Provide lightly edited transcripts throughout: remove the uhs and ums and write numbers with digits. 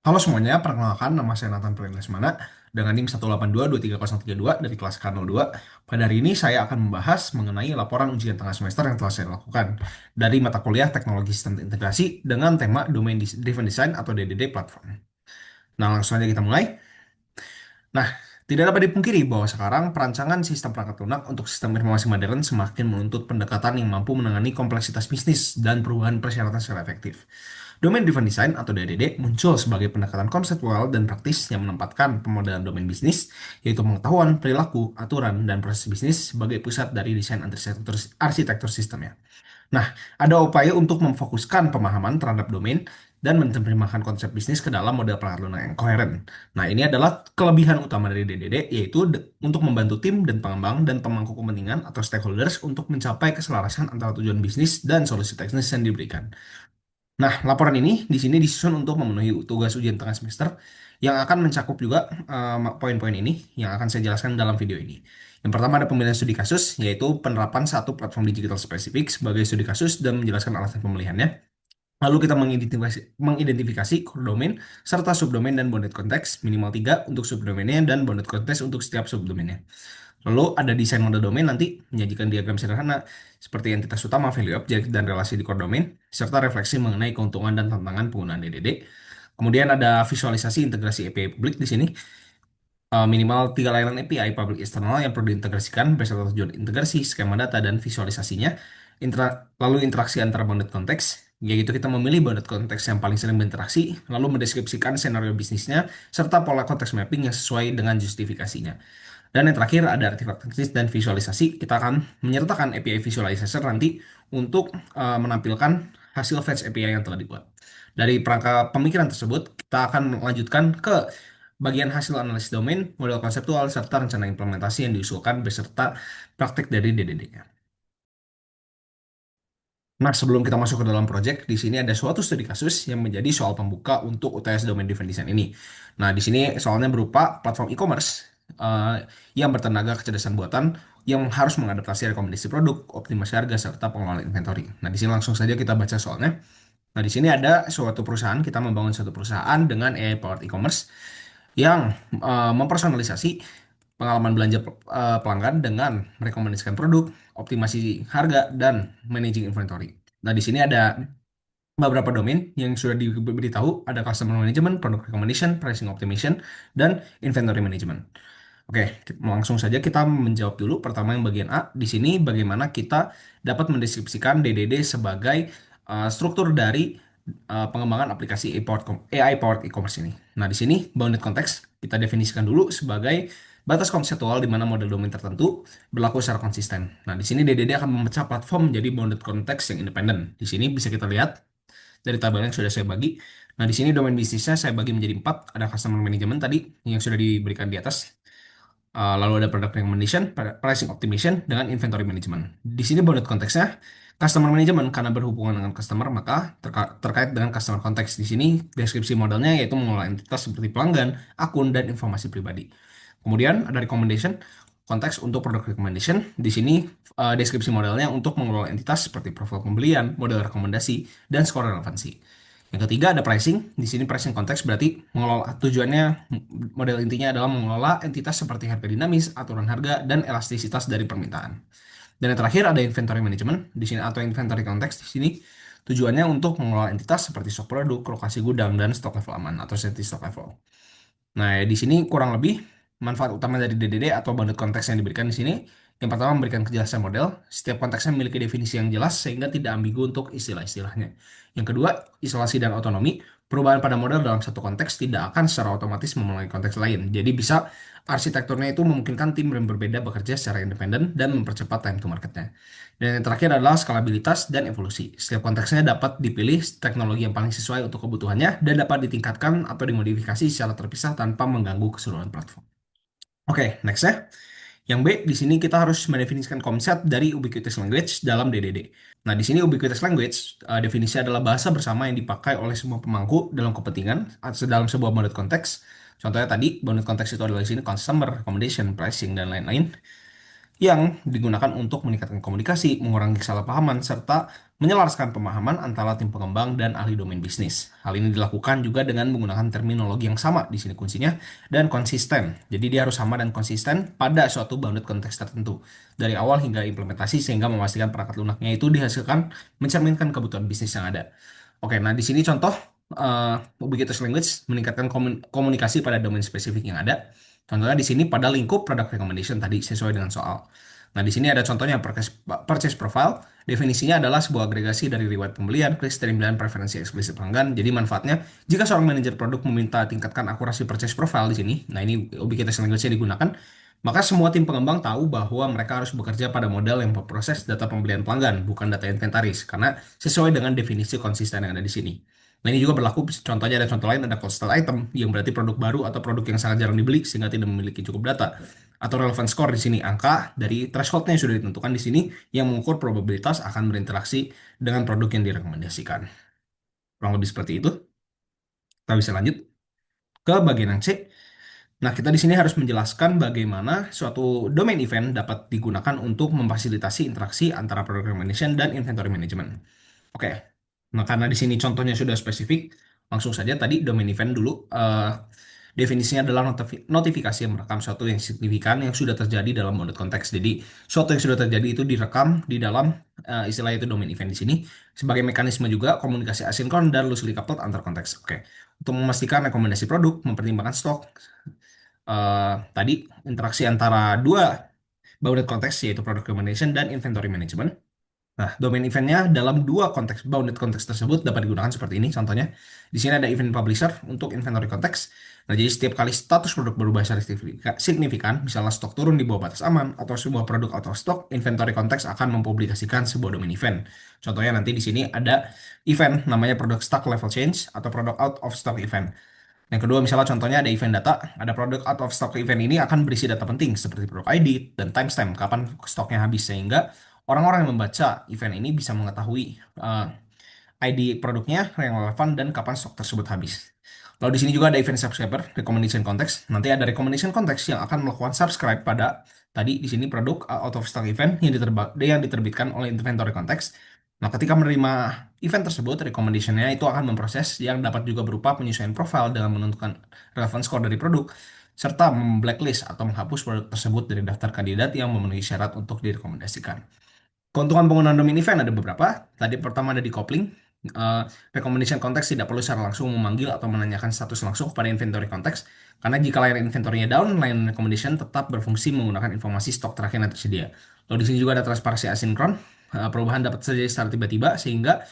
Halo semuanya, perkenalkan nama saya Nathan Prilesmana dengan NIM 182233032 dari kelas K02. Pada hari ini saya akan membahas mengenai laporan ujian tengah semester yang telah saya lakukan dari mata kuliah Teknologi Sistem Integrasi dengan tema Domain Driven Design atau DDD Platform. Nah, langsung aja kita mulai. Nah, tidak dapat dipungkiri bahwa sekarang perancangan sistem perangkat lunak untuk sistem informasi modern semakin menuntut pendekatan yang mampu menangani kompleksitas bisnis dan perubahan persyaratan secara efektif. Domain Driven Design atau DDD muncul sebagai pendekatan konseptual dan praktis yang menempatkan pemodelan domain bisnis, yaitu pengetahuan, perilaku, aturan, dan proses bisnis sebagai pusat dari desain arsitektur sistemnya. Nah, ada upaya untuk memfokuskan pemahaman terhadap domain dan menerjemahkan konsep bisnis ke dalam model perangkat lunak yang koheren. Nah, ini adalah kelebihan utama dari DDD, yaitu untuk membantu tim dan pengembang dan pemangku kepentingan atau stakeholders untuk mencapai keselarasan antara tujuan bisnis dan solusi teknis yang diberikan. Nah, laporan ini di sini disusun untuk memenuhi tugas ujian tengah semester yang akan mencakup juga poin-poin ini yang akan saya jelaskan dalam video ini. Yang pertama ada pemilihan studi kasus, yaitu penerapan satu platform digital spesifik sebagai studi kasus dan menjelaskan alasan pemilihannya. Lalu kita mengidentifikasi core domain serta subdomain dan bounded context minimal 3 untuk subdomainnya dan bounded context untuk setiap subdomainnya. Lalu ada desain model domain nanti menyajikan diagram sederhana seperti entitas utama, value object, dan relasi di core domain, serta refleksi mengenai keuntungan dan tantangan penggunaan DDD. Kemudian ada visualisasi integrasi API publik di sini, minimal 3 layanan API public eksternal yang perlu diintegrasikan beserta tujuan integrasi, skema data, dan visualisasinya. Lalu interaksi antara bounded context, yaitu kita memilih bounded context yang paling sering berinteraksi, lalu mendeskripsikan skenario bisnisnya, serta pola konteks mapping yang sesuai dengan justifikasinya. Dan yang terakhir ada artefak teknis dan visualisasi. Kita akan menyertakan API visualizer nanti untuk menampilkan hasil fetch API yang telah dibuat. Dari perangkat pemikiran tersebut, kita akan melanjutkan ke bagian hasil analisis domain, model konseptual, serta rencana implementasi yang diusulkan beserta praktek dari DDD-nya. Nah, sebelum kita masuk ke dalam project, di sini ada suatu studi kasus yang menjadi soal pembuka untuk UTS Domain Driven Design ini. Nah, di sini soalnya berupa platform e-commerce yang bertenaga kecerdasan buatan yang harus mengadaptasi rekomendasi produk, optimasi harga, serta pengelolaan inventory. Nah, di sini langsung saja kita baca soalnya. Nah, di sini ada suatu perusahaan, kita membangun suatu perusahaan dengan AI powered e-commerce yang mempersonalisasi pengalaman belanja pelanggan dengan merekomendasikan produk, optimasi harga, dan managing inventory. Nah, di sini ada beberapa domain yang sudah diberitahu, ada customer management, product recommendation, pricing optimization, dan inventory management. Oke, langsung saja kita menjawab dulu. Pertama yang bagian A, di sini bagaimana kita dapat mendeskripsikan DDD sebagai struktur dari pengembangan aplikasi AI-powered e-commerce ini. Nah, di sini bounded context kita definisikan dulu sebagai batas konseptual di mana model domain tertentu berlaku secara konsisten. Nah, di sini DDD akan memecah platform menjadi bounded context yang independen. Di sini bisa kita lihat dari tabel yang sudah saya bagi. Nah, di sini domain bisnisnya saya bagi menjadi 4. Ada customer management tadi yang sudah diberikan di atas. Lalu ada product recommendation, pricing optimization, dengan inventory management. Di sini bounded konteksnya customer management karena berhubungan dengan customer maka terkait dengan customer context. Di sini deskripsi modelnya yaitu mengelola entitas seperti pelanggan, akun, dan informasi pribadi. Kemudian ada recommendation konteks untuk product recommendation. Di sini deskripsi modelnya untuk mengelola entitas seperti profil pembelian, model rekomendasi, dan skor relevansi. Yang ketiga ada pricing. Di sini pricing konteks berarti mengelola tujuannya model intinya adalah mengelola entitas seperti harga dinamis, aturan harga, dan elastisitas dari permintaan. Dan yang terakhir ada inventory management di sini atau inventory konteks di sini tujuannya untuk mengelola entitas seperti stok produk, lokasi gudang, dan stok level aman atau safety stock level. Nah, di sini kurang lebih manfaat utama dari DDD atau bounded konteks yang diberikan di sini. Yang pertama memberikan kejelasan model. Setiap konteksnya memiliki definisi yang jelas sehingga tidak ambigu untuk istilah-istilahnya. Yang kedua, isolasi dan otonomi. Perubahan pada model dalam satu konteks tidak akan secara otomatis memulai konteks lain. Jadi bisa arsitekturnya itu memungkinkan tim yang berbeda bekerja secara independen dan mempercepat time to marketnya. Dan yang terakhir adalah skalabilitas dan evolusi. Setiap konteksnya dapat dipilih teknologi yang paling sesuai untuk kebutuhannya dan dapat ditingkatkan atau dimodifikasi secara terpisah tanpa mengganggu keseluruhan platform. Oke, next ya. Yang B, di sini kita harus mendefinisikan konsep dari ubiquitous language dalam DDD. Nah, di sini ubiquitous language definisi adalah bahasa bersama yang dipakai oleh semua pemangku dalam kepentingan atau dalam sebuah bounded context. Contohnya tadi, bounded context itu adalah di sini customer, accommodation, pricing, dan lain-lain. yang digunakan untuk meningkatkan komunikasi, mengurangi kesalahpahaman, serta menyelaraskan pemahaman antara tim pengembang dan ahli domain bisnis. Hal ini dilakukan juga dengan menggunakan terminologi yang sama di sini kuncinya dan konsisten. Jadi dia harus sama dan konsisten pada suatu bounded konteks tertentu dari awal hingga implementasi sehingga memastikan perangkat lunaknya itu dihasilkan mencerminkan kebutuhan bisnis yang ada. Oke, nah di sini contoh Ubiquitous Language meningkatkan komunikasi pada domain spesifik yang ada. Contohnya di sini pada lingkup product recommendation tadi sesuai dengan soal. Nah, di sini ada contohnya purchase profile. Definisinya adalah sebuah agregasi dari riwayat pembelian, kriteria pembelian, preferensi eksplisit pelanggan. Jadi manfaatnya, jika seorang manajer produk meminta tingkatkan akurasi purchase profile di sini, nah ini Ubiquitous Language-nya digunakan, maka semua tim pengembang tahu bahwa mereka harus bekerja pada model yang memproses data pembelian pelanggan, bukan data inventaris, karena sesuai dengan definisi konsisten yang ada di sini. Nah, ini juga berlaku, contohnya ada contoh lain, ada cold start item, yang berarti produk baru atau produk yang sangat jarang dibeli sehingga tidak memiliki cukup data. Atau relevant score di sini, angka dari thresholdnya yang sudah ditentukan di sini yang mengukur probabilitas akan berinteraksi dengan produk yang direkomendasikan. Kurang lebih seperti itu. Kita bisa lanjut ke bagian yang C. Nah, kita di sini harus menjelaskan bagaimana suatu domain event dapat digunakan untuk memfasilitasi interaksi antara product recommendation dan inventory management. Oke, nah karena di sini contohnya sudah spesifik, langsung saja tadi domain event dulu. Definisinya adalah notifikasi yang merekam suatu yang signifikan yang sudah terjadi dalam bounded konteks. Jadi, suatu yang sudah terjadi itu direkam di dalam istilah itu domain event di sini. Sebagai mekanisme juga komunikasi asinkron dan loosely coupled antar konteks. Oke, untuk memastikan rekomendasi produk, mempertimbangkan stok, tadi interaksi antara dua bounded konteks yaitu product recommendation dan inventory management. Nah, domain eventnya dalam dua konteks bounded konteks tersebut dapat digunakan seperti ini. Contohnya, di sini ada event publisher untuk inventory konteks. Nah, jadi setiap kali status produk berubah secara signifikan, misalnya stok turun di bawah batas aman atau sebuah produk out of stock, inventory konteks akan mempublikasikan sebuah domain event. Contohnya nanti di sini ada event namanya product stock level change atau product out of stock event. Yang kedua, misalnya contohnya ada event data, ada produk out of stock event ini akan berisi data penting seperti produk ID dan timestamp kapan stoknya habis sehingga orang-orang yang membaca event ini bisa mengetahui eh, ID produknya yang relevan dan kapan stok tersebut habis. Lalu di sini juga ada event subscriber, recommendation context. Nanti ada recommendation context yang akan melakukan subscribe pada tadi di sini produk out of stock event yang diterbitkan oleh inventory context. Nah, ketika menerima event tersebut, recommendation-nya itu akan memproses yang dapat juga berupa penyesuaian profile dengan menentukan relevant score dari produk, serta memblacklist atau menghapus produk tersebut dari daftar kandidat yang memenuhi syarat untuk direkomendasikan. Keuntungan penggunaan domain event ada beberapa. Tadi pertama ada decoupling. Eh, recommendation konteks tidak perlu secara langsung memanggil atau menanyakan status langsung kepada inventory konteks. Karena jika layar inventory-nya down, line recommendation tetap berfungsi menggunakan informasi stok terakhir yang tersedia. Lalu di sini juga ada transparansi asinkron. Perubahan dapat terjadi secara tiba-tiba sehingga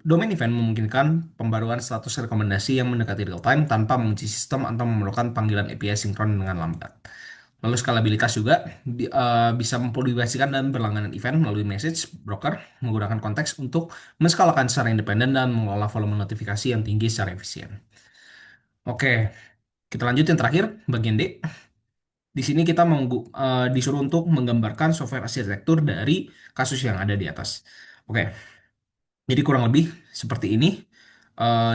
domain event memungkinkan pembaruan status rekomendasi yang mendekati real time tanpa mengunci sistem atau memerlukan panggilan API sinkron dengan lambat. Lalu skalabilitas juga bisa mempublikasikan dan berlangganan event melalui message broker menggunakan konteks untuk menskalakan secara independen dan mengelola volume notifikasi yang tinggi secara efisien. Oke, kita lanjut yang terakhir, bagian D. Di sini kita disuruh untuk menggambarkan software arsitektur dari kasus yang ada di atas. Oke, jadi kurang lebih seperti ini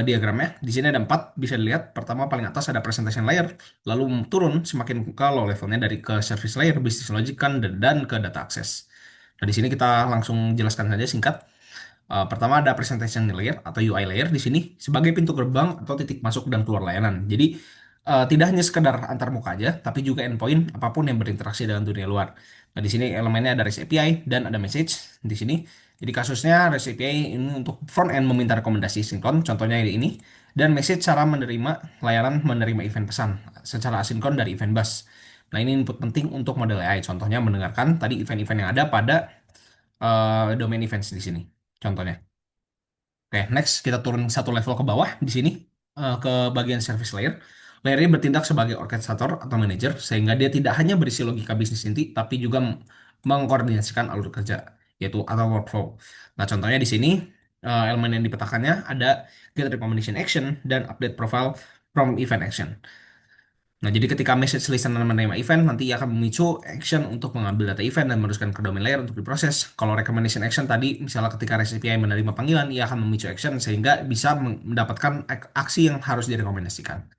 diagramnya. Di sini ada empat, bisa dilihat. Pertama paling atas ada presentation layer, lalu turun semakin ke low levelnya dari ke service layer, business logic kan, dan ke data access. Nah di sini kita langsung jelaskan saja singkat. Pertama ada presentation layer atau UI layer di sini sebagai pintu gerbang atau titik masuk dan keluar layanan. Jadi tidak hanya sekedar antar muka aja, tapi juga endpoint apapun yang berinteraksi dengan dunia luar. Nah di sini elemennya ada REST API dan ada message di sini. Jadi kasusnya REST API ini untuk front end meminta rekomendasi sinkron, contohnya ini. Dan message cara menerima layanan menerima event pesan secara asinkron dari event bus. Nah ini input penting untuk model AI. Contohnya mendengarkan tadi event-event yang ada pada domain events di sini. Contohnya. Oke, next kita turun satu level ke bawah di sini ke bagian service layer. Layer ini bertindak sebagai orkestrator atau manager sehingga dia tidak hanya berisi logika bisnis inti tapi juga mengkoordinasikan alur kerja yaitu atau workflow. Nah, contohnya di sini elemen yang dipetakannya ada get recommendation action dan update profile from event action. Nah, jadi ketika message listener menerima event, nanti ia akan memicu action untuk mengambil data event dan meneruskan ke domain layer untuk diproses. Kalau recommendation action tadi, misalnya ketika REST API menerima panggilan, ia akan memicu action sehingga bisa mendapatkan aksi yang harus direkomendasikan.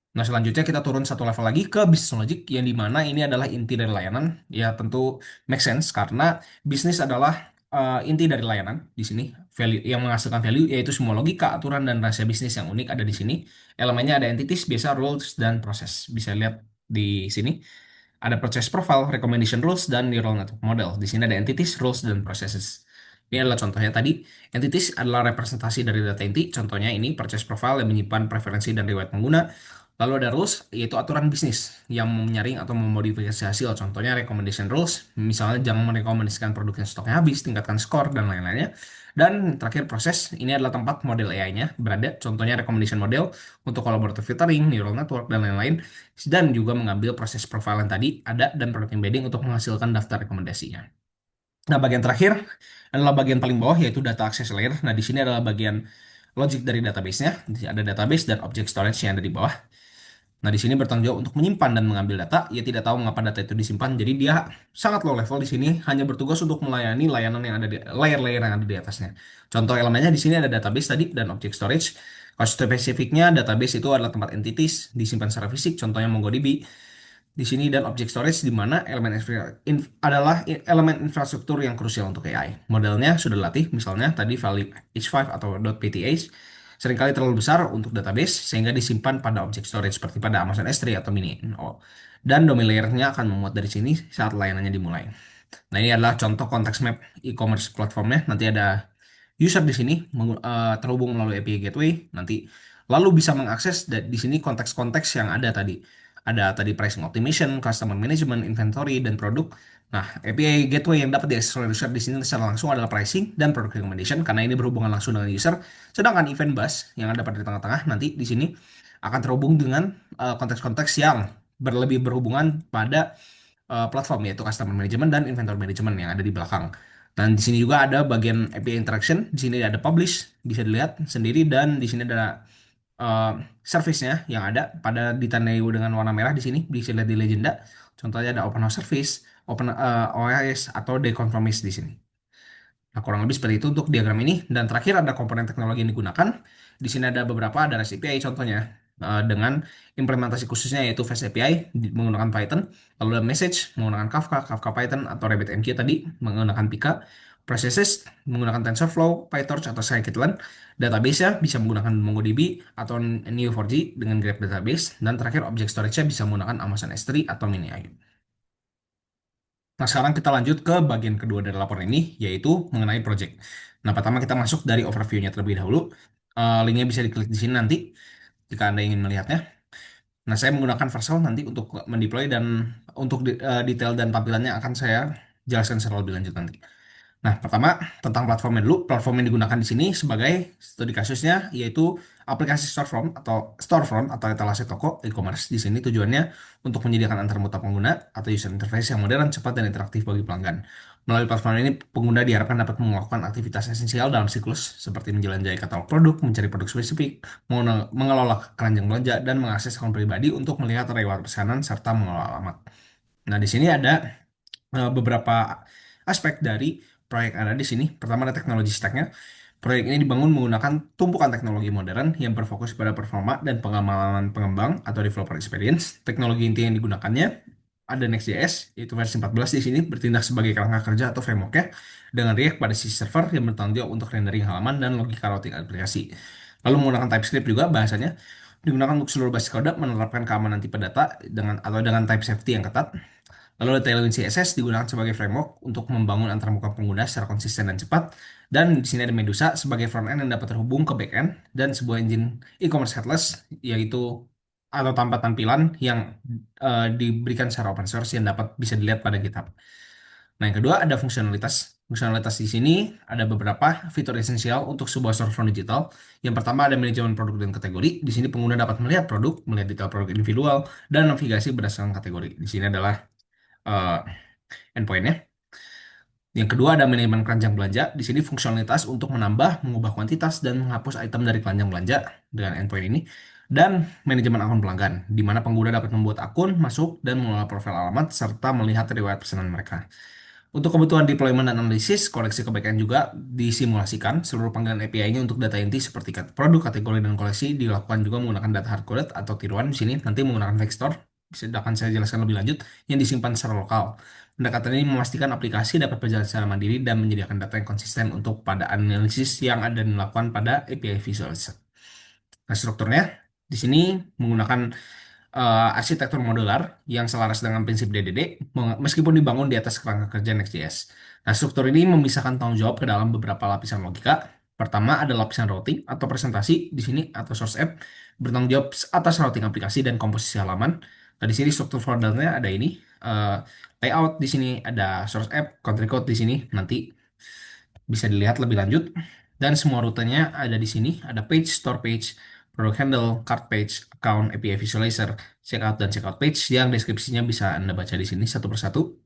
Nah, selanjutnya kita turun satu level lagi ke business logic yang dimana ini adalah inti dari layanan. Ya, tentu make sense karena bisnis adalah inti dari layanan di sini. Value yang menghasilkan value yaitu semua logika, aturan dan rahasia bisnis yang unik ada di sini. Elemennya ada entities, biasa rules dan proses. Bisa lihat di sini. Ada process profile, recommendation rules, dan neural network model. Di sini ada entities, rules, dan processes. Ini adalah contohnya tadi. Entities adalah representasi dari data inti. Contohnya ini process profile yang menyimpan preferensi dan riwayat pengguna. Lalu ada rules, yaitu aturan bisnis yang menyaring atau memodifikasi hasil. Contohnya recommendation rules, misalnya jangan merekomendasikan produk yang stoknya habis, tingkatkan skor, dan lain-lainnya. Dan terakhir proses, ini adalah tempat model AI-nya berada. Contohnya recommendation model untuk collaborative filtering, neural network, dan lain-lain dan juga mengambil proses profiling tadi ada dan product embedding untuk menghasilkan daftar rekomendasinya. Nah, bagian terakhir adalah bagian paling bawah yaitu data access layer. Nah, di sini adalah bagian logic dari database-nya. Ada database dan object storage yang ada di bawah. Nah, di sini bertanggung jawab untuk menyimpan dan mengambil data. Ia tidak tahu mengapa data itu disimpan, jadi dia sangat low level di sini, hanya bertugas untuk melayani layanan yang ada di layer-layer yang ada di atasnya. Contoh elemennya di sini ada database tadi dan object storage. Kalau spesifiknya database itu adalah tempat entities disimpan secara fisik, contohnya MongoDB di sini dan object storage di mana adalah elemen infrastruktur yang krusial untuk AI. Modelnya sudah latih, misalnya tadi value H5 atau .pth seringkali terlalu besar untuk database sehingga disimpan pada object storage seperti pada Amazon S3 atau Mini NO. Dan domain layernya akan memuat dari sini saat layanannya dimulai. Nah, ini adalah contoh context map e-commerce platformnya. Nanti ada user di sini terhubung melalui API Gateway. Nanti lalu bisa mengakses di sini konteks-konteks yang ada tadi. Ada tadi pricing optimization, customer management, inventory, dan produk. Nah, API Gateway yang dapat diakses oleh user di sini secara langsung adalah pricing dan product recommendation karena ini berhubungan langsung dengan user. Sedangkan event bus yang ada pada di tengah-tengah nanti di sini akan terhubung dengan konteks-konteks yang berlebih berhubungan pada platform yaitu customer management dan inventory management yang ada di belakang. Dan di sini juga ada bagian API interaction. Di sini ada publish, bisa dilihat sendiri dan di sini ada uh, service-nya yang ada pada ditandai dengan warna merah di sini bisa lihat di legenda. Contohnya ada open house service, open OS atau deconfirmist di sini. Nah, kurang lebih seperti itu untuk diagram ini. Dan terakhir ada komponen teknologi yang digunakan. Di sini ada beberapa, ada REST API contohnya. Dengan implementasi khususnya yaitu Fast API menggunakan Python. Lalu ada Message menggunakan Kafka, Kafka Python atau RabbitMQ tadi menggunakan Pika. Processes menggunakan TensorFlow, PyTorch atau Scikit-learn. Database-nya bisa menggunakan MongoDB atau Neo4j dengan Graph Database. Dan terakhir object storage-nya bisa menggunakan Amazon S3 atau MiniIO. Nah, sekarang kita lanjut ke bagian kedua dari laporan ini, yaitu mengenai project. Nah, pertama kita masuk dari overview-nya terlebih dahulu. Linknya bisa diklik di sini nanti, jika Anda ingin melihatnya. Nah, saya menggunakan Vercel nanti untuk mendeploy dan untuk detail dan tampilannya akan saya jelaskan secara lebih lanjut nanti. Nah, pertama tentang platformnya dulu. Platform yang digunakan di sini sebagai studi kasusnya yaitu aplikasi storefront atau etalase toko e-commerce. Di sini tujuannya untuk menyediakan antarmuka pengguna atau user interface yang modern, cepat dan interaktif bagi pelanggan. Melalui platform ini, pengguna diharapkan dapat melakukan aktivitas esensial dalam siklus seperti menjelajahi katalog produk, mencari produk spesifik, mengelola keranjang belanja, dan mengakses akun pribadi untuk melihat reward pesanan serta mengelola alamat. Nah, di sini ada beberapa aspek dari proyek yang ada di sini. Pertama ada teknologi stacknya. Proyek ini dibangun menggunakan tumpukan teknologi modern yang berfokus pada performa dan pengamalan pengembang atau developer experience. Teknologi inti yang digunakannya ada Next.js, yaitu versi 14 di sini bertindak sebagai kerangka kerja atau frameworknya dengan React pada sisi server yang bertanggung jawab untuk rendering halaman dan logika routing aplikasi. Lalu menggunakan TypeScript juga bahasanya digunakan untuk seluruh basis kode menerapkan keamanan tipe data dengan type safety yang ketat. Lalu ada Tailwind CSS digunakan sebagai framework untuk membangun antarmuka pengguna secara konsisten dan cepat. Dan di sini ada Medusa sebagai front-end yang dapat terhubung ke back-end dan sebuah engine e-commerce headless, yaitu atau tanpa tampilan yang diberikan secara open source yang dapat bisa dilihat pada GitHub. Nah, yang kedua ada fungsionalitas. Fungsionalitas di sini ada beberapa fitur esensial untuk sebuah storefront digital. Yang pertama ada manajemen produk dan kategori. Di sini pengguna dapat melihat produk, melihat detail produk individual, dan navigasi berdasarkan kategori. Di sini adalah eh, endpointnya. Yang kedua ada manajemen keranjang belanja. Di sini fungsionalitas untuk menambah, mengubah kuantitas, dan menghapus item dari keranjang belanja dengan endpoint ini. Dan manajemen akun pelanggan, di mana pengguna dapat membuat akun, masuk, dan mengelola profil alamat, serta melihat riwayat pesanan mereka. Untuk kebutuhan deployment dan analisis, koleksi kebaikan juga disimulasikan. Seluruh panggilan API-nya untuk data inti seperti produk, kategori, dan koleksi dilakukan juga menggunakan data hardcoded atau tiruan di sini. Nanti menggunakan vector, akan saya jelaskan lebih lanjut, yang disimpan secara lokal. Pendekatan ini memastikan aplikasi dapat berjalan secara mandiri dan menyediakan data yang konsisten untuk pada analisis yang ada dilakukan pada API visualizer. Nah, strukturnya di sini menggunakan arsitektur modular yang selaras dengan prinsip DDD, meskipun dibangun di atas kerangka kerja Next.js. Nah, struktur ini memisahkan tanggung jawab ke dalam beberapa lapisan logika. Pertama ada lapisan routing atau presentasi di sini atau source app, bertanggung jawab atas routing aplikasi dan komposisi halaman. Nah, di sini struktur foldernya ada ini, eh, layout di sini ada source app, country code di sini nanti bisa dilihat lebih lanjut. Dan semua rutenya ada di sini. Ada page, store page, product handle, cart page, account, API visualizer, checkout, dan checkout page yang deskripsinya bisa Anda baca di sini satu persatu.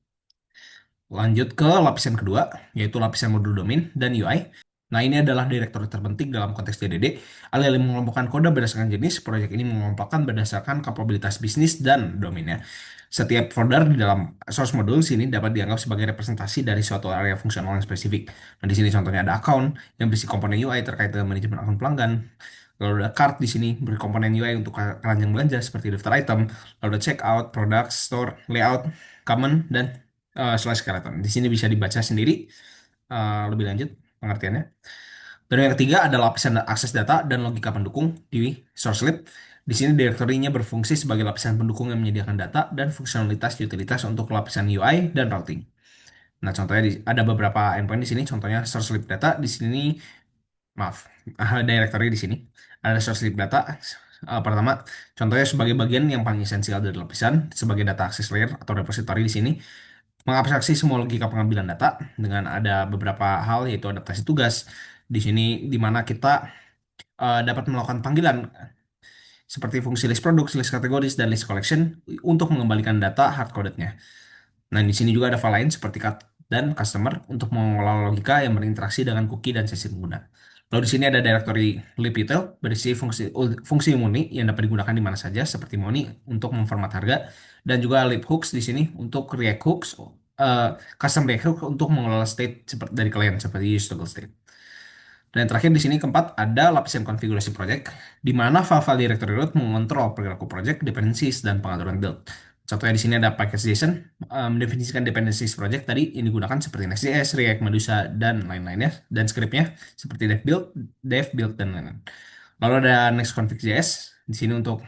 Lanjut ke lapisan kedua, yaitu lapisan modul domain dan UI. Nah, ini adalah direktory terpenting dalam konteks DDD. Alih-alih mengelompokkan kode berdasarkan jenis, proyek ini mengelompokkan berdasarkan kapabilitas bisnis dan domainnya. Setiap folder di dalam source module sini dapat dianggap sebagai representasi dari suatu area fungsional yang spesifik. Nah, di sini contohnya ada account yang berisi komponen UI terkait dengan manajemen akun pelanggan. Lalu ada cart di sini berkomponen UI untuk keranjang belanja seperti daftar item. Lalu ada checkout, product, store, layout, common, dan slash skeleton. Di sini bisa dibaca sendiri lebih lanjut pengertiannya. Dan yang ketiga ada lapisan akses data dan logika pendukung di source lib. Di sini direktorinya berfungsi sebagai lapisan pendukung yang menyediakan data dan fungsionalitas utilitas untuk lapisan UI dan routing. Nah, contohnya ada beberapa endpoint di sini. Contohnya source lib data di sini, maaf, directory di sini. Ada source lib data. Pertama, contohnya sebagai bagian yang paling esensial dari lapisan sebagai data access layer atau repository di sini mengabstraksi semua logika pengambilan data dengan ada beberapa hal yaitu adaptasi tugas di sini di mana kita dapat melakukan panggilan seperti fungsi list produk, list kategoris, dan list collection untuk mengembalikan data hardcodednya. Nah, di sini juga ada file lain seperti cut dan customer untuk mengelola logika yang berinteraksi dengan cookie dan sesi pengguna. Lalu di sini ada directory libdetail berisi fungsi money yang dapat digunakan di mana saja seperti money untuk memformat harga dan juga libhooks di sini untuk react hooks, eh, custom react hook untuk mengelola state seperti dari klien seperti use toggle state. Dan yang terakhir di sini keempat ada lapisan konfigurasi project, di mana file-file directory root mengontrol perilaku project, dependencies, dan pengaturan build. Contohnya di sini ada package.json, mendefinisikan dependencies project tadi yang digunakan seperti Next.js, React, Medusa, dan lain-lainnya. Dan scriptnya seperti dev build, dan lain-lain. Lalu ada nextconfig.js, di sini untuk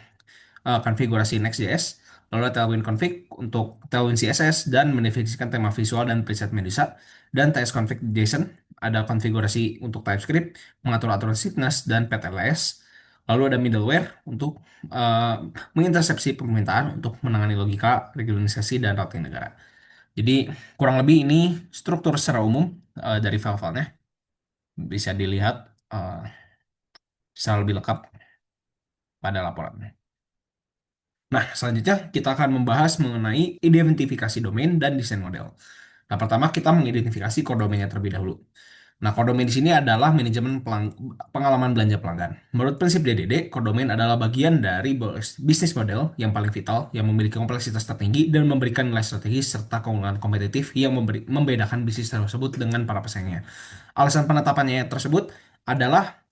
konfigurasi Next.js. Lalu ada Tailwind config untuk Tailwind CSS dan mendefinisikan tema visual dan preset Medusa. Dan tsconfig.json ada konfigurasi untuk TypeScript, mengatur aturan stiffness dan PTLS. Lalu ada middleware untuk uh, mengintersepsi permintaan untuk menangani logika, regionalisasi, dan routing negara. Jadi kurang lebih ini struktur secara umum dari file-filenya. Bisa dilihat secara lebih lengkap pada laporan. Nah, selanjutnya kita akan membahas mengenai identifikasi domain dan desain model. Nah, pertama kita mengidentifikasi core domainnya terlebih dahulu. Nah, core domain di sini adalah manajemen pengalaman belanja pelanggan. Menurut prinsip DDD, core domain adalah bagian dari bisnis model yang paling vital, yang memiliki kompleksitas tertinggi dan memberikan nilai strategis serta keunggulan kompetitif yang membedakan bisnis tersebut dengan para pesaingnya. Alasan penetapannya tersebut adalah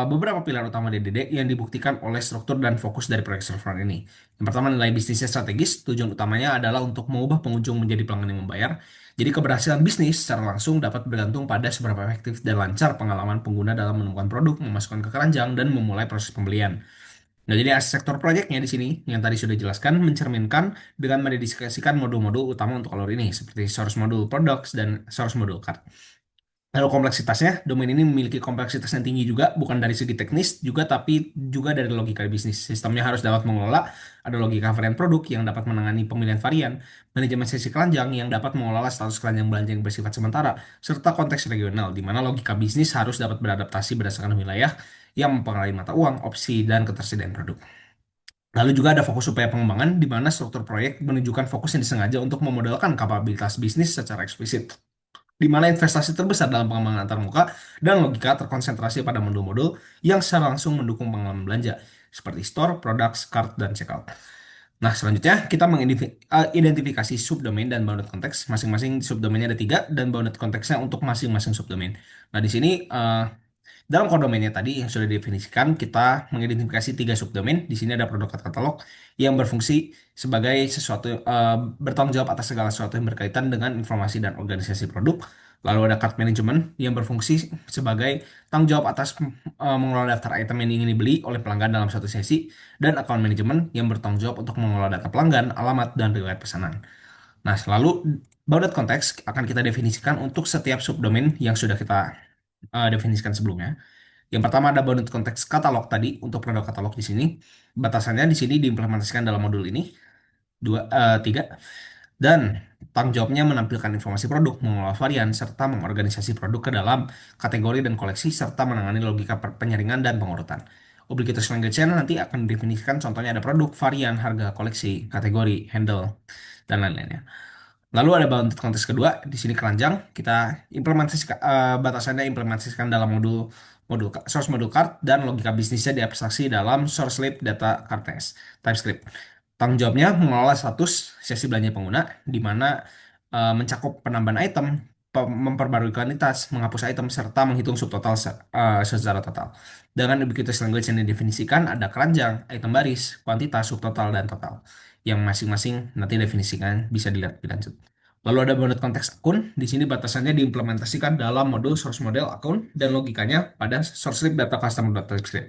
beberapa pilar utama DDD yang dibuktikan oleh struktur dan fokus dari proyek Storefront ini. Yang pertama, nilai bisnisnya strategis. Tujuan utamanya adalah untuk mengubah pengunjung menjadi pelanggan yang membayar. Jadi keberhasilan bisnis secara langsung dapat bergantung pada seberapa efektif dan lancar pengalaman pengguna dalam menemukan produk, memasukkan ke keranjang, dan memulai proses pembelian. Nah, jadi sektor proyeknya di sini yang tadi sudah dijelaskan mencerminkan dengan mendedikasikan modul-modul utama untuk alur ini seperti source module products dan source module card. Lalu kompleksitasnya, domain ini memiliki kompleksitas yang tinggi juga, bukan dari segi teknis juga, tapi juga dari logika bisnis. Sistemnya harus dapat mengelola, ada logika varian produk yang dapat menangani pemilihan varian, manajemen sesi keranjang yang dapat mengelola status keranjang belanja yang bersifat sementara, serta konteks regional, di mana logika bisnis harus dapat beradaptasi berdasarkan wilayah yang mempengaruhi mata uang, opsi, dan ketersediaan produk. Lalu juga ada fokus upaya pengembangan, di mana struktur proyek menunjukkan fokus yang disengaja untuk memodelkan kapabilitas bisnis secara eksplisit di mana investasi terbesar dalam pengembangan antarmuka dan logika terkonsentrasi pada modul-modul yang secara langsung mendukung pengalaman belanja, seperti store, products, cart, dan checkout. Nah, selanjutnya kita mengidentifikasi subdomain dan bounded konteks. Masing-masing subdomainnya ada tiga dan bounded konteksnya untuk masing-masing subdomain. Nah, di sini dalam kodomainnya tadi yang sudah didefinisikan, kita mengidentifikasi tiga subdomain. Di sini ada produk katalog yang berfungsi sebagai sesuatu bertanggung jawab atas segala sesuatu yang berkaitan dengan informasi dan organisasi produk. Lalu ada cart management yang berfungsi sebagai tanggung jawab atas mengelola daftar item yang ingin dibeli oleh pelanggan dalam satu sesi. Dan account management yang bertanggung jawab untuk mengelola data pelanggan, alamat, dan riwayat pesanan. Nah, selalu bounded context akan kita definisikan untuk setiap subdomain yang sudah kita definisikan sebelumnya. Yang pertama ada bounded konteks katalog tadi untuk produk katalog di sini. Batasannya di sini diimplementasikan dalam modul ini tiga. Dan tanggung jawabnya menampilkan informasi produk, mengelola varian, serta mengorganisasi produk ke dalam kategori dan koleksi, serta menangani logika penyaringan dan pengurutan. Obligatorious language nanti akan didefinisikan contohnya ada produk, varian, harga, koleksi, kategori, handle, dan lain-lainnya. Lalu ada bounded konteks kedua, di sini keranjang, kita implementasikan batasannya implementasikan dalam modul modul source modul card dan logika bisnisnya diabstraksi dalam source lib data cardness TypeScript. Tanggung jawabnya mengelola status sesi belanja pengguna, di mana mencakup penambahan item, memperbarui kuantitas, menghapus item, serta menghitung subtotal secara total. Dengan ubiquitous language yang didefinisikan ada keranjang, item baris, kuantitas, subtotal, dan total. Yang masing-masing nanti definisikan bisa dilihat lebih lanjut. Lalu ada bounded konteks akun. Di sini batasannya diimplementasikan dalam modul source model akun dan logikanya pada source lib data customer.typescript.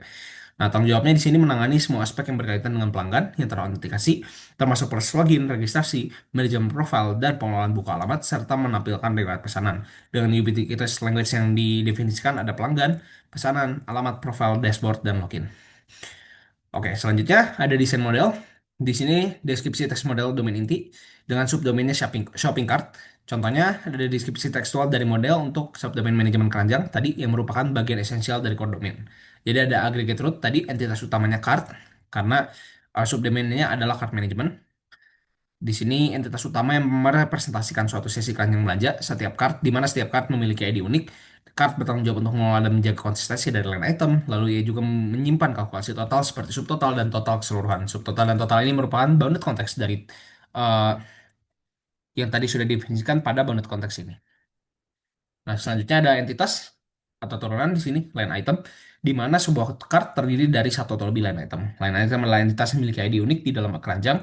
Nah, tanggung jawabnya di sini menangani semua aspek yang berkaitan dengan pelanggan yang terautentikasi, termasuk proses login, registrasi, manajemen profile, dan pengelolaan buku alamat, serta menampilkan riwayat pesanan. Dengan ubiquitous language yang didefinisikan ada pelanggan, pesanan, alamat, profile, dashboard, dan login. Oke, selanjutnya ada desain model. Di sini deskripsi teks model domain inti dengan subdomainnya shopping cart. Contohnya ada deskripsi tekstual dari model untuk subdomain manajemen keranjang tadi yang merupakan bagian esensial dari core domain. Jadi ada aggregate root tadi entitas utamanya cart karena subdomainnya adalah cart management. Di sini entitas utama yang merepresentasikan suatu sesi keranjang belanja setiap card, di mana setiap card memiliki ID unik. Card bertanggung jawab untuk mengelola dan menjaga konsistensi dari line item, lalu ia juga menyimpan kalkulasi total seperti subtotal dan total keseluruhan. Subtotal dan total ini merupakan bounded konteks dari eh, yang tadi sudah didefinisikan pada bounded konteks ini. Nah, selanjutnya ada entitas atau turunan di sini, line item, di mana sebuah card terdiri dari satu atau lebih line item. Line item adalah entitas yang memiliki ID unik di dalam keranjang,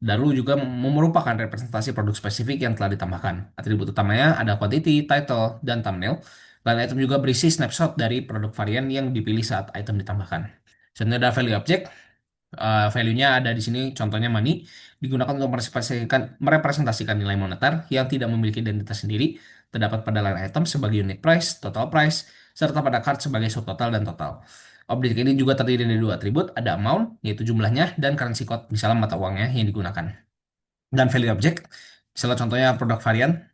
lalu juga merupakan representasi produk spesifik yang telah ditambahkan. Atribut utamanya ada quantity, title, dan thumbnail. Line item juga berisi snapshot dari produk varian yang dipilih saat item ditambahkan. Selanjutnya ada value object, value-nya ada di sini contohnya money digunakan untuk merepresentasikan nilai moneter yang tidak memiliki identitas sendiri terdapat pada line item sebagai unit price, total price, serta pada card sebagai subtotal dan total. Objek ini juga terdiri dari dua atribut, ada amount yaitu jumlahnya dan currency code misalnya mata uangnya yang digunakan. Dan value object, misalnya contohnya produk varian,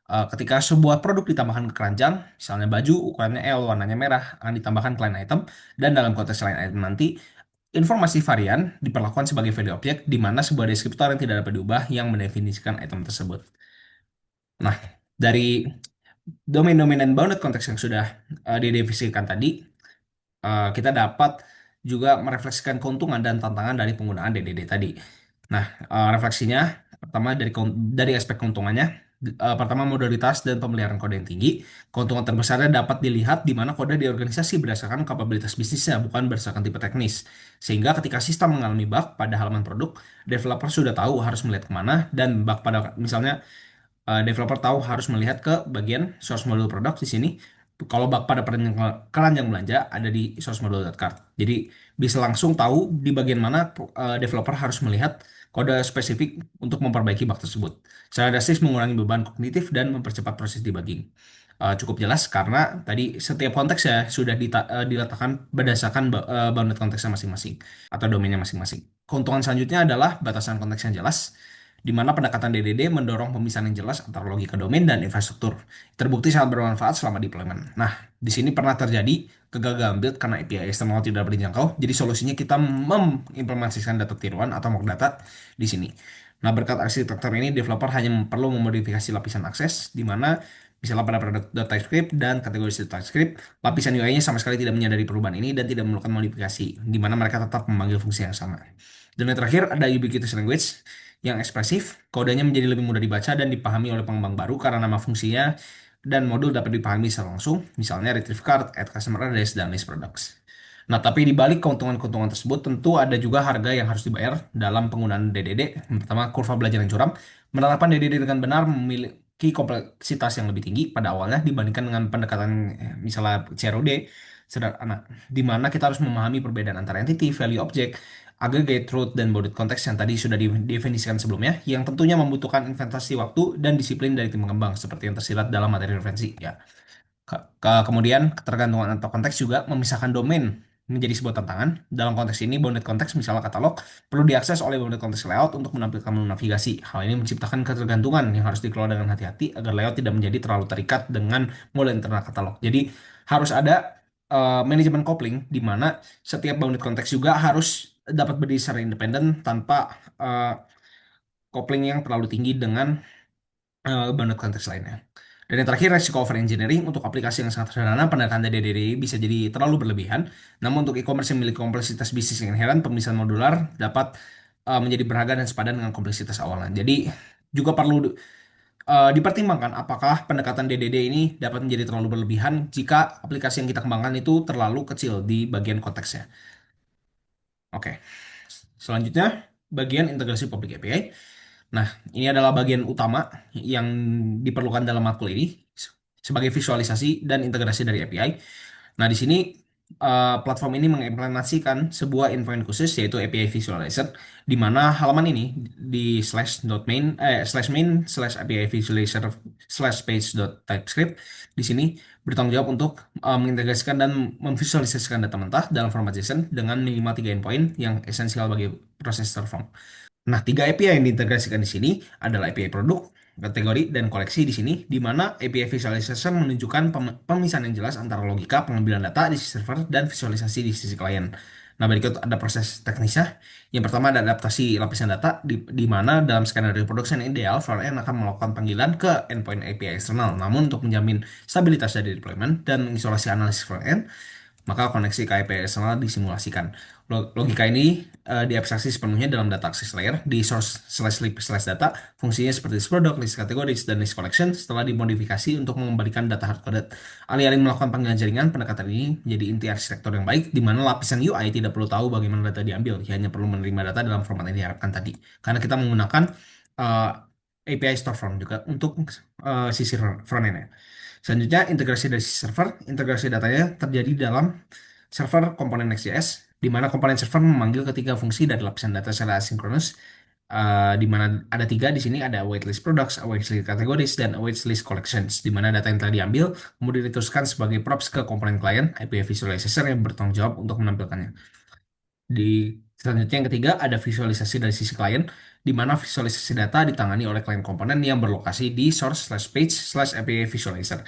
ketika sebuah produk ditambahkan ke keranjang, misalnya baju ukurannya L, warnanya merah, akan ditambahkan ke line item, dan dalam konteks line item nanti informasi varian diperlakukan sebagai value object di mana sebuah deskriptor yang tidak dapat diubah yang mendefinisikan item tersebut. Nah, dari domain-domain dan bounded konteks yang sudah didefinisikan tadi, kita dapat juga merefleksikan keuntungan dan tantangan dari penggunaan DDD tadi. Nah, refleksinya pertama dari aspek keuntungannya, pertama modalitas dan pemeliharaan kode yang tinggi. Keuntungan terbesarnya dapat dilihat di mana kode diorganisasi berdasarkan kapabilitas bisnisnya, bukan berdasarkan tipe teknis. Sehingga ketika sistem mengalami bug pada halaman produk, developer sudah tahu harus melihat kemana dan bug pada misalnya developer tahu harus melihat ke bagian source module produk di sini. Kalau bug pada keranjang belanja ada di source module.card. Jadi bisa langsung tahu di bagian mana developer harus melihat kode spesifik untuk memperbaiki bug tersebut. Secara drastis mengurangi beban kognitif dan mempercepat proses debugging. Cukup jelas karena tadi setiap konteks ya sudah diletakkan berdasarkan bounded konteksnya masing-masing atau domainnya masing-masing. Keuntungan selanjutnya adalah batasan konteks yang jelas di mana pendekatan DDD mendorong pemisahan yang jelas antara logika domain dan infrastruktur. Terbukti sangat bermanfaat selama deployment. Nah, di sini pernah terjadi kegagalan build karena API eksternal tidak dapat dijangkau. Jadi solusinya kita mengimplementasikan data tiruan atau mock data di sini. Nah, berkat arsitektur ini, developer hanya perlu memodifikasi lapisan akses, di mana Misalnya pada produk.TypeScript dan kategori TypeScript, lapisan UI-nya sama sekali tidak menyadari perubahan ini dan tidak memerlukan modifikasi, di mana mereka tetap memanggil fungsi yang sama. Dan yang terakhir ada ubiquitous language yang ekspresif, kodenya menjadi lebih mudah dibaca dan dipahami oleh pengembang baru karena nama fungsinya dan modul dapat dipahami secara langsung, misalnya retrieve card, add customer address, dan list products. Nah, tapi di balik keuntungan-keuntungan tersebut, tentu ada juga harga yang harus dibayar dalam penggunaan DDD. Yang pertama, kurva belajar yang curam. Menerapkan DDD dengan benar memiliki kompleksitas yang lebih tinggi pada awalnya dibandingkan dengan pendekatan misalnya CROD sederhana, di mana kita harus memahami perbedaan antara entity, value object, aggregate, truth, dan bounded context yang tadi sudah didefinisikan sebelumnya, yang tentunya membutuhkan investasi waktu dan disiplin dari tim pengembang, seperti yang tersirat dalam materi referensi. Ya. Kemudian ketergantungan atau konteks juga memisahkan domain menjadi sebuah tantangan. Dalam konteks ini, bounded konteks misalnya katalog perlu diakses oleh bounded konteks layout untuk menampilkan menu navigasi. Hal ini menciptakan ketergantungan yang harus dikelola dengan hati-hati agar layout tidak menjadi terlalu terikat dengan model internal katalog. Jadi harus ada manajemen coupling di mana setiap bounded konteks juga harus dapat berdiri secara independen tanpa coupling yang terlalu tinggi dengan bounded konteks lainnya. Dan yang terakhir, resiko overengineering untuk aplikasi yang sangat sederhana, pendekatan DDD bisa jadi terlalu berlebihan. Namun untuk e-commerce yang memiliki kompleksitas bisnis yang inherent, pemisahan modular dapat menjadi berharga dan sepadan dengan kompleksitas awalnya. Jadi juga perlu dipertimbangkan apakah pendekatan DDD ini dapat menjadi terlalu berlebihan jika aplikasi yang kita kembangkan itu terlalu kecil di bagian konteksnya. Oke, selanjutnya bagian integrasi public API. Nah, ini adalah bagian utama yang diperlukan dalam matkul ini sebagai visualisasi dan integrasi dari API. Nah, di sini platform ini mengimplementasikan sebuah endpoint khusus yaitu API Visualizer di mana halaman ini di slash API Visualizer slash page.typescript di sini bertanggung jawab untuk mengintegrasikan dan memvisualisasikan data mentah dalam format JSON dengan minimal 3 endpoint yang esensial bagi proses Terraform. Nah, 3 API yang diintegrasikan di sini adalah API produk, kategori, dan koleksi di sini, di mana API visualization menunjukkan pemisahan yang jelas antara logika pengambilan data di sisi server dan visualisasi di sisi klien. Nah, berikut ada proses teknisnya. Yang pertama ada adaptasi lapisan data, di mana dalam skenario production yang ideal, frontend akan melakukan panggilan ke endpoint API eksternal. Namun, untuk menjamin stabilitas dari deployment dan mengisolasi analisis frontend, maka koneksi ke API eksternal disimulasikan. Logika ini diabstraksi sepenuhnya dalam data access layer di source slash lib slash data. Fungsinya seperti list product, list categories, dan list collection setelah dimodifikasi untuk mengembalikan data hardcoded. Alih-alih melakukan panggilan jaringan, pendekatan ini menjadi inti arsitektur yang baik, di mana lapisan UI tidak perlu tahu bagaimana data diambil, hanya perlu menerima data dalam format yang diharapkan tadi. Karena kita menggunakan uh, API Storefront juga untuk sisi front-end. Selanjutnya, integrasi dari sisi server. Integrasi datanya terjadi dalam server komponen Next.js, di mana komponen server memanggil ketiga fungsi dari lapisan data secara asinkronus, di mana ada tiga di sini, ada waitlist products, waitlist categories, dan waitlist collections, di mana data yang telah diambil kemudian diteruskan sebagai props ke komponen klien API Visualizer yang bertanggung jawab untuk menampilkannya. Di selanjutnya yang ketiga ada visualisasi dari sisi klien, di mana visualisasi data ditangani oleh klien komponen yang berlokasi di source slash page slash API visualizer.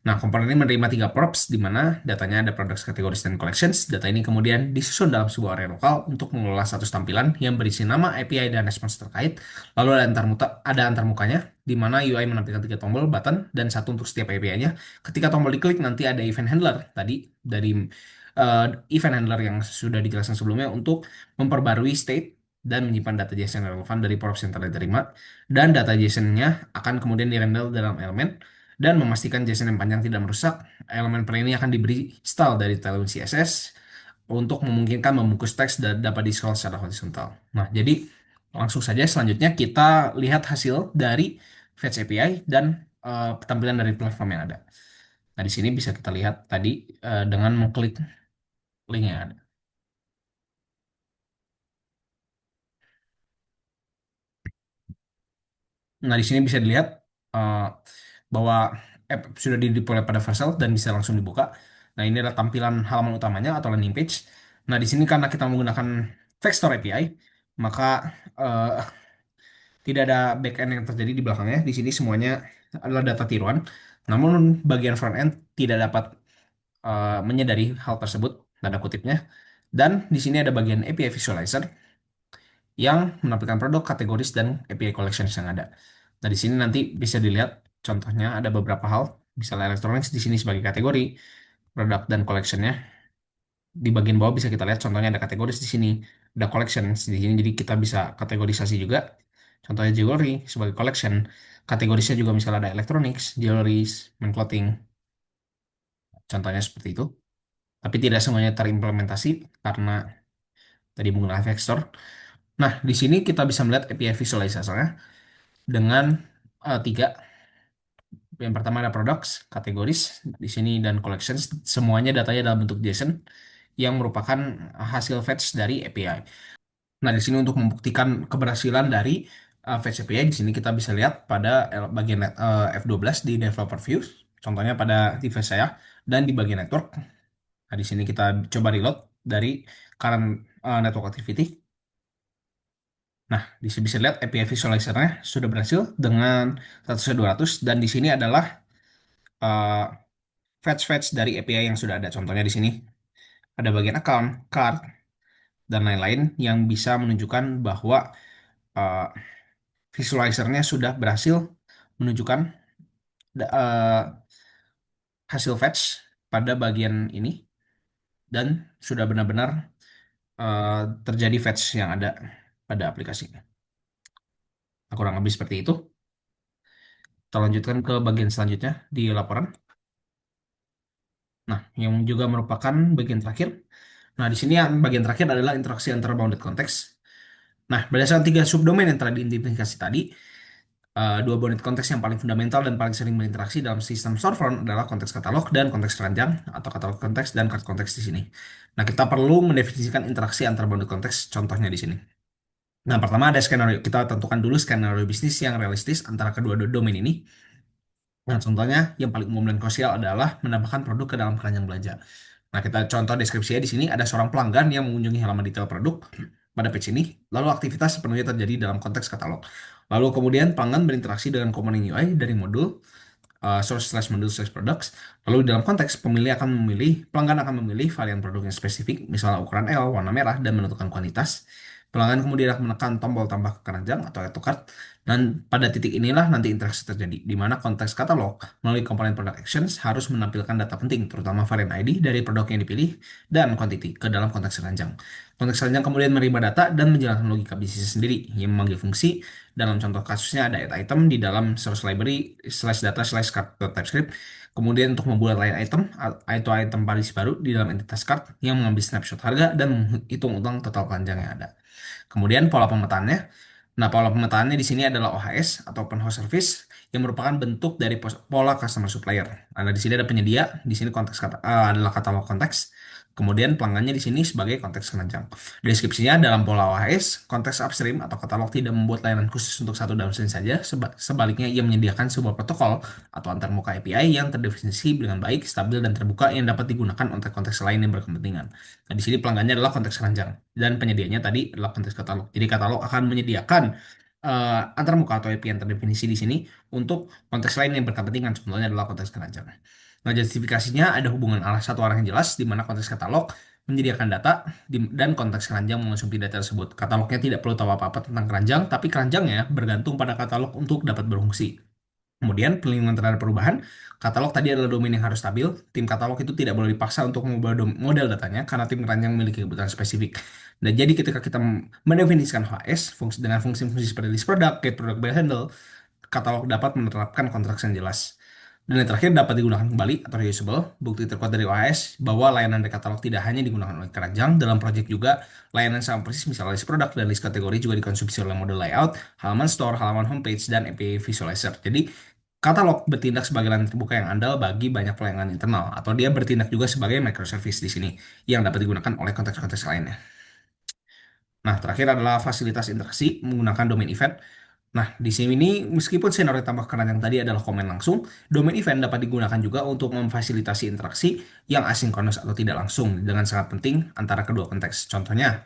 Nah, komponen ini menerima tiga props, di mana datanya ada products, categories, dan collections. Data ini kemudian disusun dalam sebuah array lokal untuk mengelola status tampilan yang berisi nama, API, dan respons terkait. Lalu ada antarmukanya, di mana UI menampilkan tiga tombol, button, dan satu untuk setiap API-nya. Ketika tombol diklik, nanti ada event handler tadi dari uh, event handler yang sudah dijelaskan sebelumnya untuk memperbarui state dan menyimpan data JSON yang relevan dari props yang telah diterima. Dan data JSON-nya akan kemudian direndel dalam elemen dan memastikan JSON yang panjang tidak merusak. Elemen per ini akan diberi style dari Tailwind CSS untuk memungkinkan membungkus teks dan dapat di-scroll secara horizontal. Nah, jadi langsung saja selanjutnya kita lihat hasil dari Fetch API dan tampilan dari platform yang ada. Nah, di sini bisa kita lihat tadi dengan mengklik link yang ada. Nah, di sini bisa dilihat eh, bahwa app sudah di-deploy pada Vercel dan bisa langsung dibuka. Nah, ini adalah tampilan halaman utamanya atau landing page. Nah, di sini karena kita menggunakan Vector API, maka eh, tidak ada backend yang terjadi di belakangnya. Di sini semuanya adalah data tiruan. Namun bagian frontend tidak dapat menyadari hal tersebut, tanda kutipnya. Dan di sini ada bagian API Visualizer yang menampilkan produk, kategoris, dan API collections yang ada. Nah, di sini nanti bisa dilihat Contohnya ada beberapa hal, misalnya electronics di sini sebagai kategori, produk dan collectionnya. Di bagian bawah bisa kita lihat contohnya ada kategori di sini, ada collections di sini, jadi kita bisa kategorisasi juga. Contohnya jewelry sebagai collection, kategorisnya juga misalnya ada electronics, jewelries, men clothing, contohnya seperti itu. Tapi tidak semuanya terimplementasi karena tadi menggunakan vector. Nah, di sini kita bisa melihat API visualizer-nya dengan tiga. Yang pertama ada products, kategoris di sini dan collections. Semuanya datanya dalam bentuk JSON yang merupakan hasil fetch dari API. Nah, di sini untuk membuktikan keberhasilan dari fetch API, di sini kita bisa lihat pada bagian F12 di developer views. Contohnya pada device saya dan di bagian network. Nah, di sini kita coba reload dari current network activity. Nah, di sini bisa lihat API visualizer-nya sudah berhasil dengan statusnya 200 dan di sini adalah uh, fetch-fetch dari API yang sudah ada. Contohnya di sini ada bagian account, card, dan lain-lain yang bisa menunjukkan bahwa uh, visualizer-nya sudah berhasil menunjukkan uh, hasil fetch pada bagian ini dan sudah benar-benar terjadi fetch yang ada pada aplikasi. Nah, kurang lebih seperti itu. Kita lanjutkan ke bagian selanjutnya di laporan. Nah, yang juga merupakan bagian terakhir. Nah, di sini yang bagian terakhir adalah interaksi antara bounded context. Nah, berdasarkan tiga subdomain yang telah diidentifikasi tadi, dua bounded context yang paling fundamental dan paling sering berinteraksi dalam sistem storefront adalah konteks katalog dan konteks keranjang atau katalog konteks dan card konteks di sini. Nah, kita perlu mendefinisikan interaksi antara bounded context, contohnya di sini. Nah, pertama ada skenario. Kita tentukan dulu skenario bisnis yang realistis antara kedua domain ini. Nah, contohnya yang paling umum dan krusial adalah menambahkan produk ke dalam keranjang belanja. Nah, kita contoh deskripsinya di sini ada seorang pelanggan yang mengunjungi halaman detail produk pada page ini, lalu aktivitas sepenuhnya terjadi dalam konteks katalog. Lalu kemudian pelanggan berinteraksi dengan komponen UI dari modul source slash module slash products. Lalu dalam konteks pelanggan akan memilih varian produk yang spesifik, misalnya ukuran L, warna merah, dan menentukan kuantitas. Pelanggan kemudian akan menekan tombol tambah ke keranjang atau add to cart. Dan pada titik inilah nanti interaksi terjadi, di mana konteks katalog melalui komponen product actions harus menampilkan data penting, terutama varian ID dari produk yang dipilih dan quantity ke dalam konteks keranjang. Konteks keranjang kemudian menerima data dan menjalankan logika bisnis sendiri yang memanggil fungsi. Dalam contoh kasusnya ada add item di dalam source library slash data slash card TypeScript. Kemudian untuk membuat line item atau item baris baru di dalam entitas card yang mengambil snapshot harga dan menghitung ulang total keranjang yang ada. Kemudian pola pemetaannya. Nah, pola pemetaannya di sini adalah OHS atau Open Host Service yang merupakan bentuk dari pola customer supplier. Nah, di sini ada penyedia, di sini adalah katalog konteks. Kemudian pelanggannya di sini sebagai konteks keranjang. Deskripsinya dalam pola OHS, konteks upstream atau katalog tidak membuat layanan khusus untuk satu downstream saja. Sebaliknya, ia menyediakan sebuah protokol atau antarmuka API yang terdefinisi dengan baik, stabil, dan terbuka yang dapat digunakan untuk konteks lain yang berkepentingan. Nah, di sini pelanggannya adalah konteks keranjang dan penyedianya tadi adalah konteks katalog. Jadi katalog akan menyediakan antarmuka atau API yang terdefinisi di sini untuk konteks lain yang berkepentingan. Contohnya adalah konteks keranjang. Nah, justifikasinya ada hubungan satu arah yang jelas di mana konteks katalog menyediakan data dan konteks keranjang mengonsumsi data tersebut. Katalognya tidak perlu tahu apa-apa tentang keranjang, tapi keranjangnya bergantung pada katalog untuk dapat berfungsi. Kemudian perlindungan terhadap perubahan, katalog tadi adalah domain yang harus stabil. Tim katalog itu tidak boleh dipaksa untuk mengubah model datanya karena tim keranjang memiliki kebutuhan spesifik. Dan jadi ketika kita mendefinisikan HS dengan fungsi-fungsi seperti list product, get product by handle, katalog dapat menerapkan kontrak yang jelas. Dan yang terakhir dapat digunakan kembali atau reusable. Bukti terkuat dari OAS bahwa layanan dari katalog tidak hanya digunakan oleh keranjang, dalam proyek juga layanan sama persis misalnya list produk dan list kategori juga dikonsumsi oleh model layout, halaman store, halaman homepage, dan API visualizer. Jadi katalog bertindak sebagai layanan terbuka yang andal bagi banyak pelanggan internal atau dia bertindak juga sebagai microservice di sini yang dapat digunakan oleh konteks-konteks lainnya. Nah, terakhir adalah fasilitas interaksi menggunakan domain event. Nah, di sini meskipun scenario tambahkan yang tadi adalah komen langsung, domain event dapat digunakan juga untuk memfasilitasi interaksi yang asinkronus atau tidak langsung dengan sangat penting antara kedua konteks. Contohnya,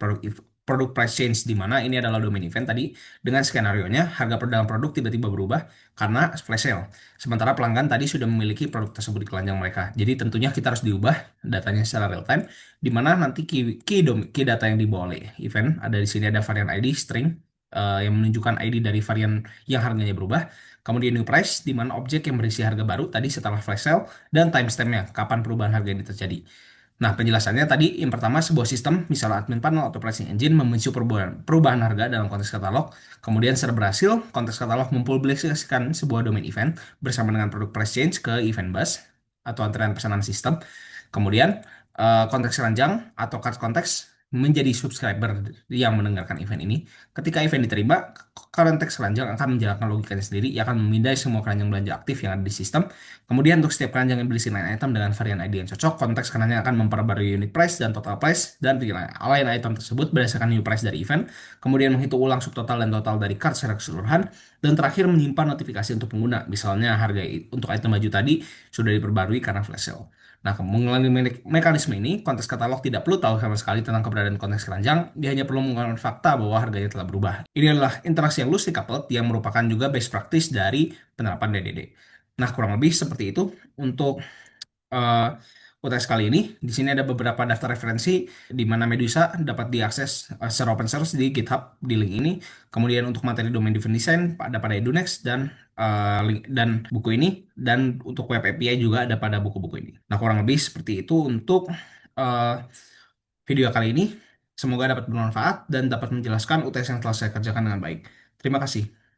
produk price change di mana ini adalah domain event tadi dengan skenario-nya harga per dalam produk tiba-tiba berubah karena flash sale. Sementara pelanggan tadi sudah memiliki produk tersebut di keranjang mereka. Jadi tentunya kita harus diubah datanya secara real time di mana nanti key data yang dibawa oleh event ada di sini ada varian ID string yang menunjukkan ID dari varian yang harganya berubah. Kemudian new price, di mana objek yang berisi harga baru tadi setelah flash sale, dan timestamp-nya, kapan perubahan harga ini terjadi. Nah, penjelasannya tadi yang pertama sebuah sistem, misalnya admin panel atau pricing engine, memicu perubahan harga dalam konteks katalog. Kemudian setelah berhasil, konteks katalog mempublikasikan sebuah domain event bersama dengan produk price change ke event bus atau antrean pesanan sistem. Kemudian konteks ranjang atau card konteks menjadi subscriber yang mendengarkan event ini. Ketika event diterima, konteks keranjang akan menjalankan logikanya sendiri. Ia akan memindai semua keranjang belanja aktif yang ada di sistem. Kemudian untuk setiap keranjang yang berisi line item dengan varian ID yang cocok, konteks keranjang akan memperbarui unit price dan total price dan line item tersebut berdasarkan new price dari event. Kemudian menghitung ulang subtotal dan total dari card secara keseluruhan. Dan terakhir menyimpan notifikasi untuk pengguna. Misalnya harga untuk item baju tadi sudah diperbarui karena flash sale. Nah, melalui mekanisme ini, konteks katalog tidak perlu tahu sama sekali tentang keberadaan konteks keranjang, dia hanya perlu menggunakan fakta bahwa harganya telah berubah. Ini adalah interaksi yang loosely coupled yang merupakan juga best practice dari penerapan DDD. Nah, kurang lebih seperti itu untuk eh, UTS kali ini. Di sini ada beberapa daftar referensi di mana Medusa dapat diakses secara open source di GitHub di link ini. Kemudian untuk materi domain driven design ada pada Edunex dan link dan buku ini, dan untuk web API juga ada pada buku-buku ini. Nah, kurang lebih seperti itu untuk eh, video kali ini. Semoga dapat bermanfaat dan dapat menjelaskan UTS yang telah saya kerjakan dengan baik. Terima kasih.